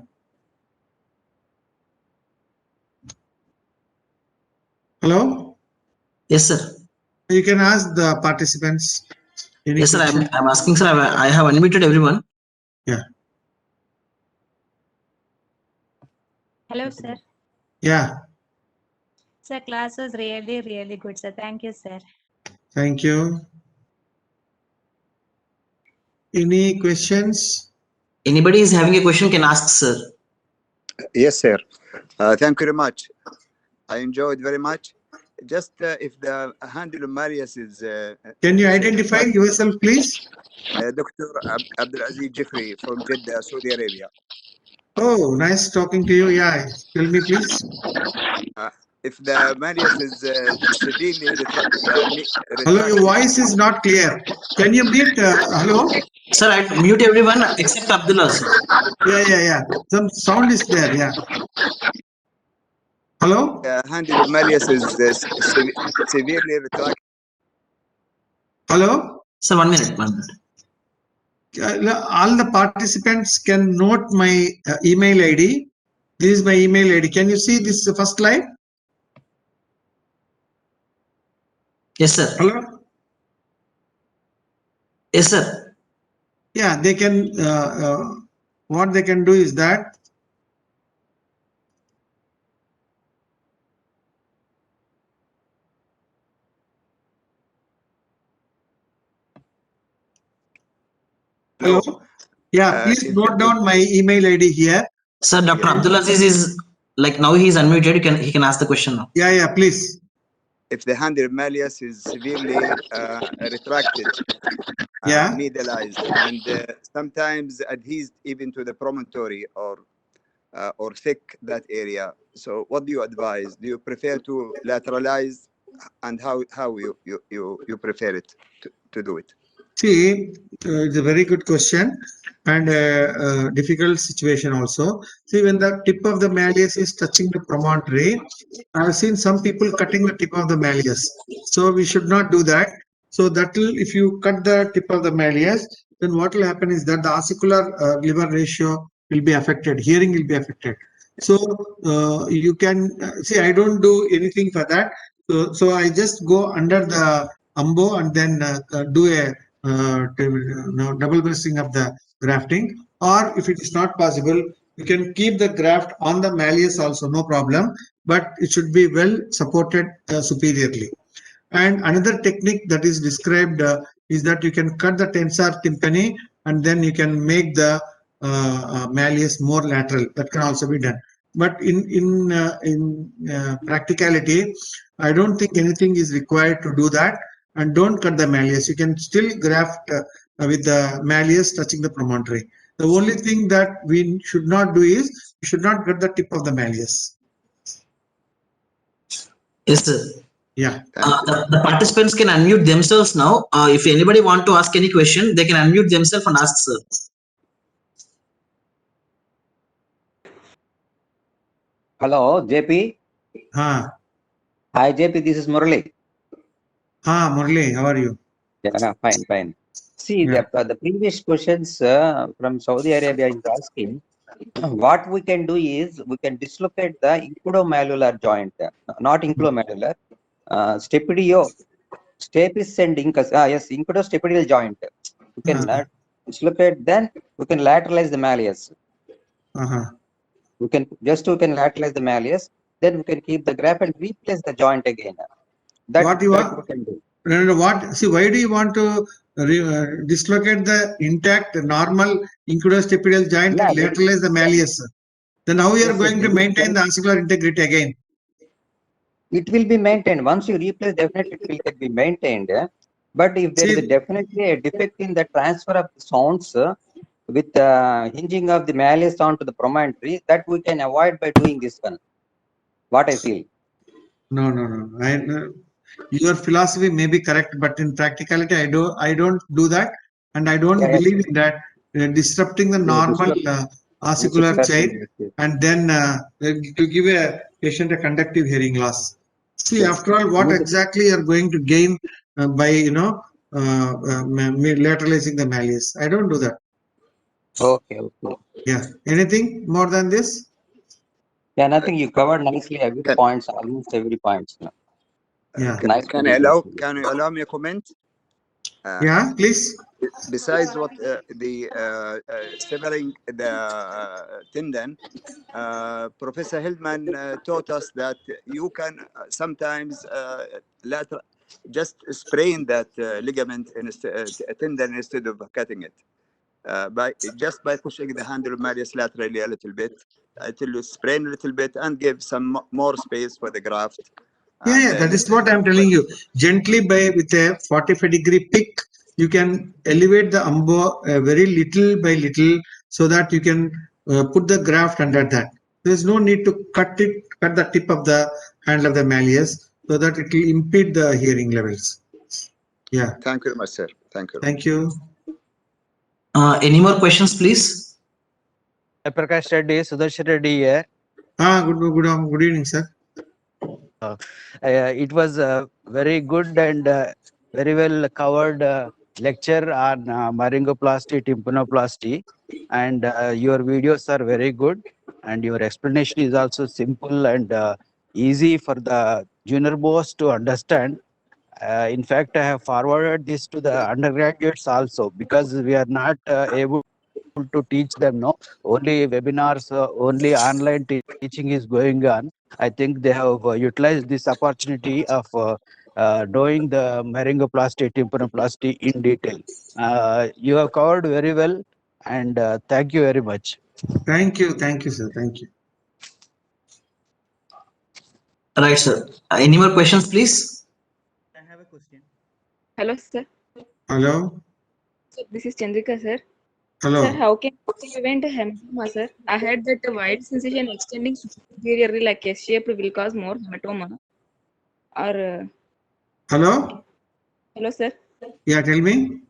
Hello? Yes, sir. You can ask the participants. Any Yes, sir. question? I'm asking, sir. I have unmuted everyone. Yeah. Hello, sir. Yeah. Sir, class was really, really good, sir. Thank you, sir. Thank you. Any questions? Anybody is having a question can ask, sir. Yes, sir. Thank you very much. I enjoyed very much. Just if the handle of Marius is... Can you identify yourself, please? Dr. Abdulaziz Jeffrey from Jeddah, Saudi Arabia. Oh, nice talking to you. Yeah, tell me please. If the malleus is severely Hello, your retracted, voice is not clear. Can you mute? Hello? Sir, I mute everyone except Abdullah, sir. Yeah. Some sound is there. Yeah. Hello? handle of malleus is severely retracted. Hello? Sir, 1 minute, 1 minute. All the participants can note my email ID. This is my email ID. Can you see this first slide? Yes, sir. Hello? Yes, sir. Yeah, they can, what they can do is that, hello? Yeah, please If note down my email ID here. Sir, Dr. Abdulaziz is like now he is unmuted. He can ask the question now. Yeah, please. if the handle of malleus is severely retracted, Yeah. medialized, and sometimes adheres even to the promontory or thick that area. So what do you advise? Do you prefer to lateralize, and how you prefer it to do it? See, it's a very good question and difficult situation also. See, when the tip of the malleus is touching the promontory, I've seen some people cutting the tip of the malleus. So we should not do that. So that will, if you cut the tip of the malleus, then what will happen is that the ossicular liver ratio will be affected, hearing will be affected. So you can see, I don't do anything for that. So I just go under the umbo and then do a double pressing of the grafting, or if it is not possible, you can keep the graft on the malleus also, no problem, but it should be well supported superiorly. And another technique that is described is that you can cut the tensor tympani and then you can make the malleus more lateral. That can also be done. But in practicality, I don't think anything is required to do that. And don't cut the malleus. You can still graft with the malleus touching the promontory. The only thing that we should not do is we should not cut the tip of the malleus. Yes, sir. Yeah. The participants can unmute themselves now. If anybody want to ask any question, they can unmute themselves and ask, sir. Hello, JP. Hi, JP. This is Murali. Murali, how are you? Yeah, fine. See, Yeah. the previous questions from Saudi Arabia is asking, what we can do is we can dislocate the includomallular joint, not includomallular, stapes and incus. Yes, incudostapedial joint. We can dislocate, then we can lateralize the malleus. We can lateralize the malleus, then we can keep the graft and replace the joint again. What you we want? can do. No, what? See, why do you want to dislocate the intact normal incudostapedial joint Yeah, and lateralize the malleus? Then how you are Yes, going to maintain the ossicular integrity again? it will be maintained. Once you replace, definitely it will be maintained. But if there is definitely a defect in the transfer of the sounds with hinging of the malleus onto the promontory, that we can avoid by doing this one. What I feel. No. Your philosophy may be correct, but in practicality, I don't do that, and I don't believe in that disrupting the normal ossicular chain and then to give a patient a conductive hearing loss. See, after all, what exactly you are going to gain by lateralizing the malleus? I don't do that. Okay. Yeah. Anything more than this? Yeah, nothing. You covered nicely every points, almost every points. Yeah. Nice. Can you allow me a comment? Yeah, please. Besides what the severing the tendon, Professor Hildman taught us that you can sometimes just sprain that ligament in tendon instead of cutting it. By pushing the handle of malleus laterally a little bit until you sprain a little bit and give some more space for the graft. Yeah, that is what I'm telling you. Gently with a 45-degree pick, you can elevate the umbo very little by little so that you can put the graft under that. There's no need to cut the tip of the handle of the malleus so that it will impede the hearing levels. Yeah. Thank you very much, sir. Thank you. Thank you. Any more questions, please? Jayaprakash Reddy, Sudarshan Reddy here. Good evening, sir. It was very good and very well covered lecture on Myringoplasty, tympanoplasty, and your videos are very good, and your explanation is also simple and easy for the junior boss to understand. In fact, I have forwarded this to the undergraduates also because we are not able to teach them. No, only webinars, only online teaching is going on. I think they have utilized this opportunity of knowing the Myringoplasty, tympanoplasty in detail. You have covered very well, and thank you very much. Thank you, sir. Thank you. Right, sir. Any more questions, please? I have a question. Hello, sir. Hello. So this is Chandrika, sir. Hello. Sir, how can we prevent a hematoma, sir? I heard that the wide sensation extending superiorly like S-shaped will cause more hematoma. Or Hello. hello, sir. Yeah, tell me.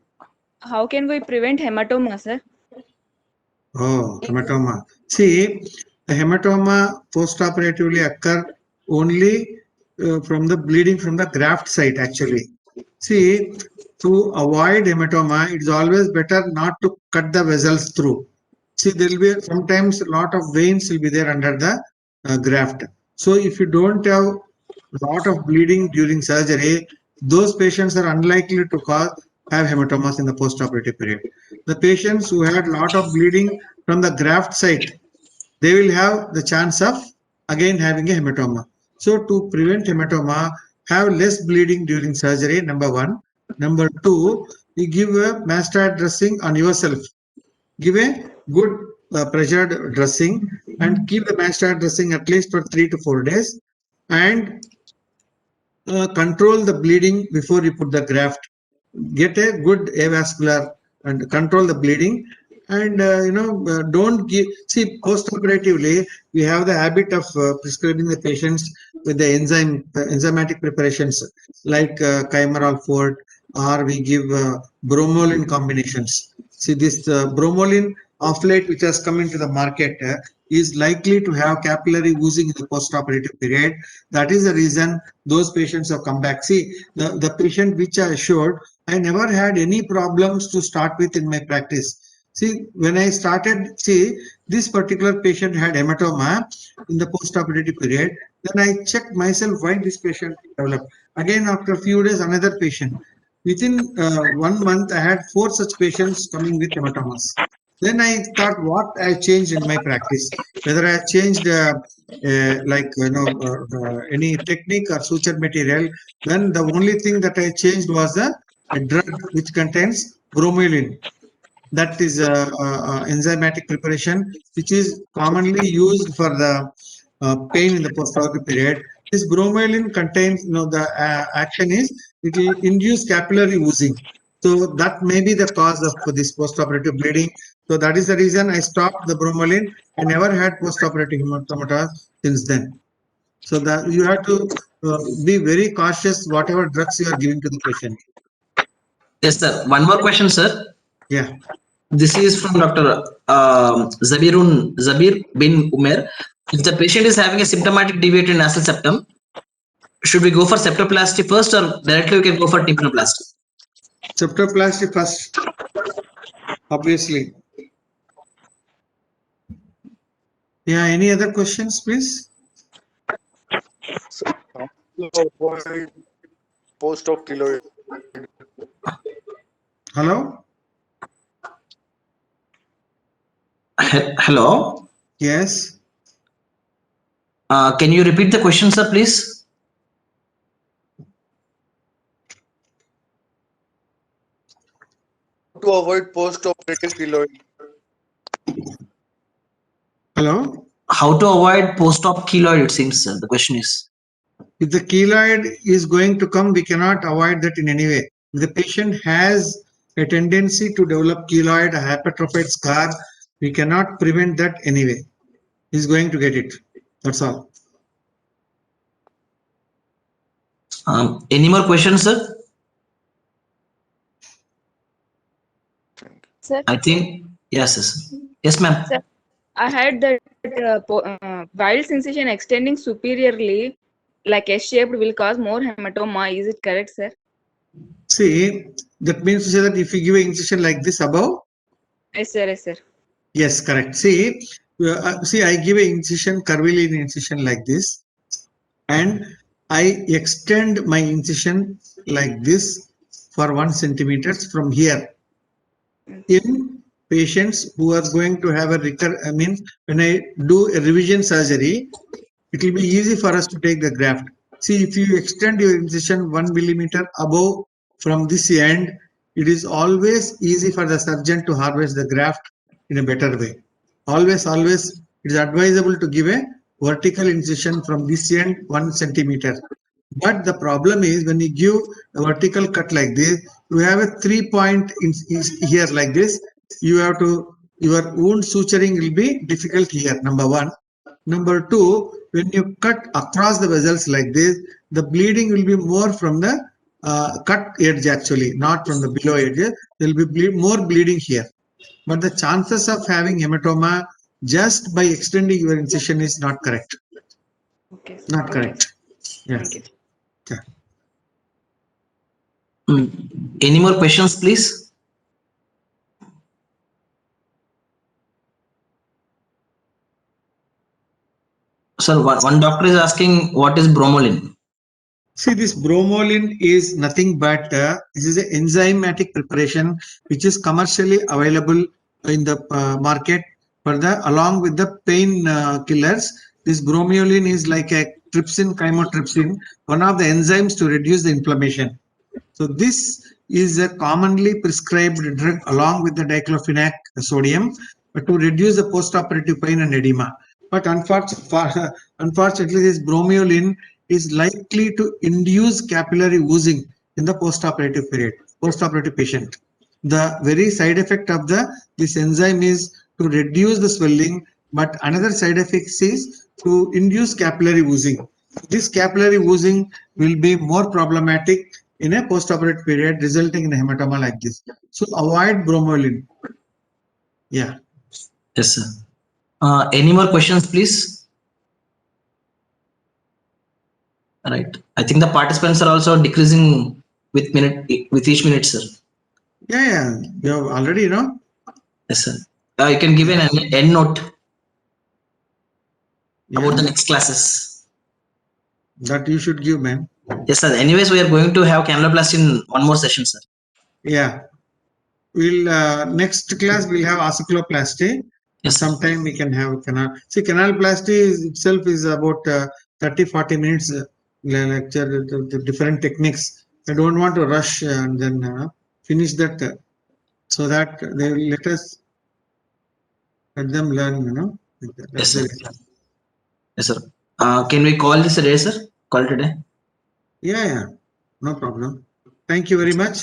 How can we prevent hematoma, sir? Oh, hematoma. See, the hematoma post-operatively occur only from the bleeding from the graft site actually. See, to avoid hematoma, it is always better not to cut the vessels through. See, there will be sometimes a lot of veins will be there under the graft. So if you don't have lot of bleeding during surgery, those patients are unlikely to have hematomas in the post-operative period. The patients who had lot of bleeding from the graft site, they will have the chance of again having a hematoma. So to prevent hematoma, have less bleeding during surgery, number one. Number two, you give a mustard dressing on yourself. Give a good pressured dressing and keep the mustard dressing at least for 3 to 4 days and control the bleeding before you put the graft. Get a good avascular and control the bleeding, and don't give. See, post-operatively, we have the habit of prescribing the patients with the enzymatic preparations like chimeral fort, or we give bromelain combinations. See, this bromelain of late, which has come into the market, is likely to have capillary oozing in the post-operative period. That is the reason those patients have come back. See, the patient which I showed, I never had any problems to start with in my practice. See, when I started, see, this particular patient had hematoma in the post-operative period. Then I checked myself why this patient developed. Again, after a few days, another patient. Within 1 month, I had 4 such patients coming with hematomas. Then I thought what I changed in my practice, whether I changed any technique or suture material. Then the only thing that I changed was a drug which contains bromelain. That is enzymatic preparation which is commonly used for the pain in the postoperative period. This bromelain contains, the action is it will induce capillary oozing. So that may be the cause of this postoperative bleeding. So that is the reason I stopped the bromelain. I never had postoperative hematoma since then. So that you have to be very cautious whatever drugs you are giving to the patient. Yes, sir. One more question, sir. Yeah. This is from Dr. Zabir bin Umer. If the patient is having a symptomatic deviated nasal septum, should we go for septoplasty first or directly we can go for tympanoplasty? Septoplasty first, obviously. Yeah, any other questions, please? Post-op keloid. Hello? Hello? Yes. Can you repeat the question, sir, please? To avoid post-operative keloid. Hello? How to avoid post-op keloid, it seems, sir. The question is. If the keloid is going to come, we cannot avoid that in any way. If the patient has a tendency to develop keloid, a hypertrophied scar, We cannot prevent that anyway. He's going to get it. That's all. Any more questions, sir? Sir, I think yes, yes, yes, ma'am. sir, I had that wild sensation extending superiorly, like S-shaped, will cause more hematoma. Is it correct, sir? See, that means to say that if you give an incision like this above, Yes, sir. Yes, sir. yes, correct. See, I give an incision, curvilinear incision like this, and I extend my incision like this for 1 centimeter from here. In patients who are going to have a when I do a revision surgery, it will be easy for us to take the graft. See, if you extend your incision 1 millimeter above from this end, it is always easy for the surgeon to harvest the graft in a better way. Always, it is advisable to give a vertical incision from this end 1 centimeter. But the problem is when you give a vertical cut like this, you have a 3-point here like this. You have to, your wound suturing will be difficult here, number 1. Number 2, when you cut across the vessels like this, the bleeding will be more from the cut edge actually, not from the below edge. There will be more bleeding here. But the chances of having hematoma just by extending your incision is not correct. Okay. Sir. Not Okay. correct. Yeah. Thank you. Yeah. Any more questions, please? Sir, one doctor is asking what is bromelain. See, this bromelain is nothing but this is an enzymatic preparation which is commercially available in the market for the along with the pain killers. This bromelain is like a trypsin, chymotrypsin, one of the enzymes to reduce the inflammation. So this is a commonly prescribed drug along with the diclofenac sodium to reduce the postoperative pain and edema. But unfortunately, this bromelain is likely to induce capillary oozing in the postoperative period, postoperative patient. The very side effect of this enzyme is to reduce the swelling, but another side effect is to induce capillary oozing. This capillary oozing will be more problematic in a postoperative period, resulting in a hematoma like this. So avoid bromelain. Yeah. Yes, sir. Any more questions, please? Right. I think the participants are also decreasing with each minute, sir. Yeah. You have already, Yes, sir. You can give an end note about the next classes. That you should give, man. Yes, sir. Anyways, we are going to have canaloplasty in one more session, sir. Yeah. We'll next class we'll have osteoplasty. Yes, sir. Sometime we can have canal. See, canaloplasty itself is about 30-40 minutes lecture, the different techniques. I don't want to rush and then finish that so that they will let them learn, Yes, That's sir. the Yes, sir. Can we call this a day, sir? Call it a day? Yeah. No problem. Thank you very much.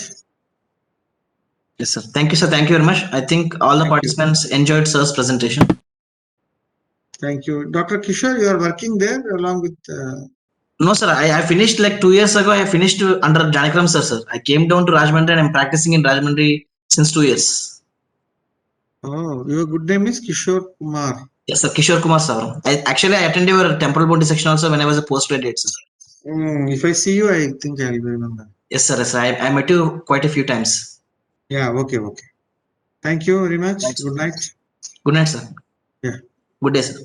Yes, sir. Thank you, sir. Thank you very much. I think all the participants enjoyed sir's presentation. Thank you. Dr. Kishore, you are working there along with... No, sir. I finished like 2 years ago. I finished under Janakram, sir. I came down to Rajahmundry and I'm practicing in Rajahmundry since 2 years. Oh, your good name is Kishore Kumar. Yes, sir. Kishore Kumar, sir. I attended your temporal bone dissection also when I was a postgraduate, sir. If I see you, I think I'll remember. Yes, sir. Yes, I met you quite a few times. Yeah, okay. Thank you very much. Thanks. Good night. Good night, sir. Yeah. Good day, sir.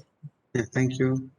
Yeah, thank you.